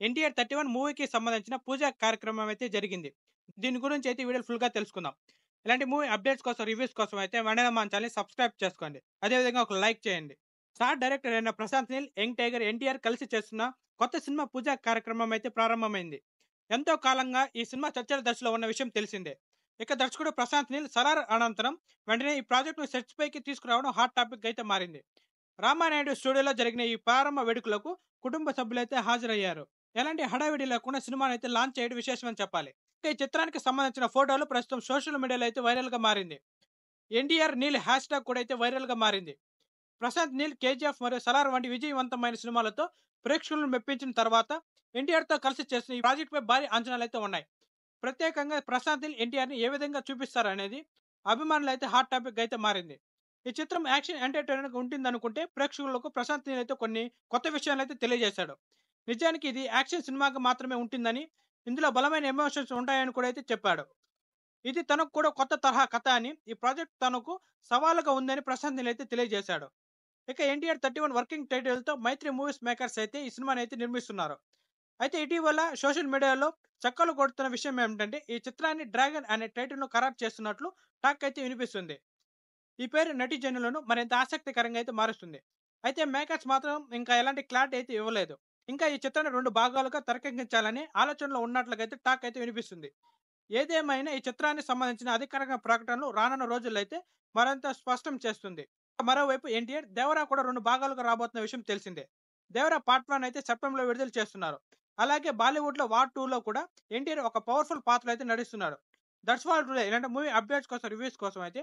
'ఎన్టీఆర్ 31' మూవీకి సంబంధించిన పూజా కార్యక్రమం అయితే జరిగింది. దీని గురించి అయితే ఈ వీడియోలో ఫుల్‌గా తెలుసుకుందాం. ఇలాంటి మూవీ అప్డేట్స్ కోసం, రివ్యూస్ కోసం అయితే వెంటనే మన ఛానెల్‌ని సబ్స్క్రైబ్ చేసుకోండి. అదే విధంగా ఒక లైక్ చేయండి. స్టార్ డైరెక్టర్ అయిన ప్రశాంత్ నీల్, యంగ్ టైగర్ ఎన్టీఆర్ కలిసి చేస్తున్న కొత్త సినిమా పూజా కార్యక్రమం అయితే ప్రారంభమైంది. ఎంతో కాలంగా ఈ సినిమా చర్చల దశలో ఉన్న విషయం తెలిసిందే. ఇక దర్శకుడు ప్రశాంత్ నీల్ 'సలార్' అనంతరం వెంటనే ఈ ప్రాజెక్ట్‌ను సెట్స్ పైకి తీసుకురావడం హాట్ టాపిక్ అయితే మారింది. రామానాయుడు స్టూడియోలో జరిగిన ఈ ప్రారంభ వేడుకలకు కుటుంబ సభ్యులైతే హాజరయ్యారు. ఎలాంటి హడావిడి లేకుండా సినిమానైతే లాంచ్ చేయడం విశేషమని చెప్పాలి. ఇక ఈ చిత్రానికి సంబంధించిన ఫోటోలు ప్రస్తుతం సోషల్ మీడియాలో అయితే వైరల్‌గా మారింది. ఎన్టీఆర్ నీల్ హ్యాష్ ట్యాగ్ కూడా అయితే వైరల్‌గా మారింది. ప్రశాంత్ నీల్ 'కేజీఎఫ్' మరియు 'సలార్' వంటి విజయవంతమైన సినిమాలతో ప్రేక్షకులను మెప్పించిన తర్వాత ఎన్టీఆర్‌తో కలిసి చేసిన ఈ ప్రాజెక్ట్‌పై భారీ అంచనాలైతే ఉన్నాయి. ప్రత్యేకంగా ప్రశాంత్ నీల్ ఎన్టీఆర్‌ని ఏ విధంగా చూపిస్తారనేది అభిమానులైతే హాట్ టాపిక్ అయితే మారింది. ఈ చిత్రం యాక్షన్ ఎంటర్‌టైనర్‌గా ఉంటుందనుకుంటే ప్రేక్షకులకు ప్రశాంత్ నీల్ అయితే కొన్ని కొత్త విషయాలైతే తెలియజేశాడు. నిజానికి ఇది యాక్షన్ సినిమాగా మాత్రమే ఉంటుందని, ఇందులో బలమైన ఎమోషన్స్ ఉంటాయని కూడా అయితే చెప్పాడు. ఇది తనకు కూడా కొత్త తరహా కథ అని, ఈ ప్రాజెక్ట్ తనకు సవాలుగా ఉందని ప్రశాంత్ నీల్ అయితే తెలియజేశాడు. ఇక 'ఎన్టీఆర్ 31' వర్కింగ్ టైటిల్‌తో మైత్రి మూవీస్ మేకర్స్ అయితే ఈ సినిమానైతే నిర్మిస్తున్నారు. అయితే ఇటీవల సోషల్ మీడియాలో చక్కర్లు కొడుతున్న విషయం ఏమిటంటే, ఈ చిత్రాన్ని 'డ్రాగన్' అనే టైటిల్‌ను ఖరారు చేస్తున్నట్లు టాక్ అయితే వినిపిస్తుంది. ఈ పేరు నెటిజన్లను మరింత ఆసక్తికరంగా అయితే మారుస్తుంది. అయితే మేకర్స్ మాత్రం ఇంకా ఎలాంటి క్లారిటీ అయితే ఇవ్వలేదు. ఇంకా ఈ చిత్రాన్ని 2 భాగాలుగా తెరకెక్కించాలని ఆలోచనలో ఉన్నట్లుగా అయితే టాక్ అయితే వినిపిస్తుంది. ఏదేమైనా ఈ చిత్రానికి సంబంధించిన అధికారిక ప్రకటనలు రానున్న రోజుల్లో అయితే మరింత స్పష్టం చేస్తుంది. మరోవైపు ఎన్టీఆర్ 'దేవరా' కూడా 2 భాగాలుగా రాబోతున్న విషయం తెలిసిందే. 'దేవరా పార్ట్ 1' అయితే సెప్టెంబర్‌లో విడుదల చేస్తున్నారు. అలాగే బాలీవుడ్‌లో 'వార్ 2'లో కూడా ఎన్టీఆర్ ఒక పవర్‌ఫుల్ పాత్రలో అయితే నటిస్తున్నాడు. That's all today. ఇలాంటి మూవీ అప్డేట్స్ కోసం, రివ్యూస్ కోసం అయితే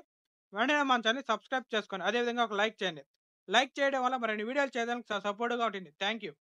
వెంటనే మన ఛానెల్‌ని సబ్స్క్రైబ్ చేసుకోండి. అదే విధంగా ఒక లైక్ చేయండి. లైక్ చేయడం వల్ల మరిన్ని వీడియోలు చేయడానికి సపోర్ట్‌గా ఉంటుంది. Thank you.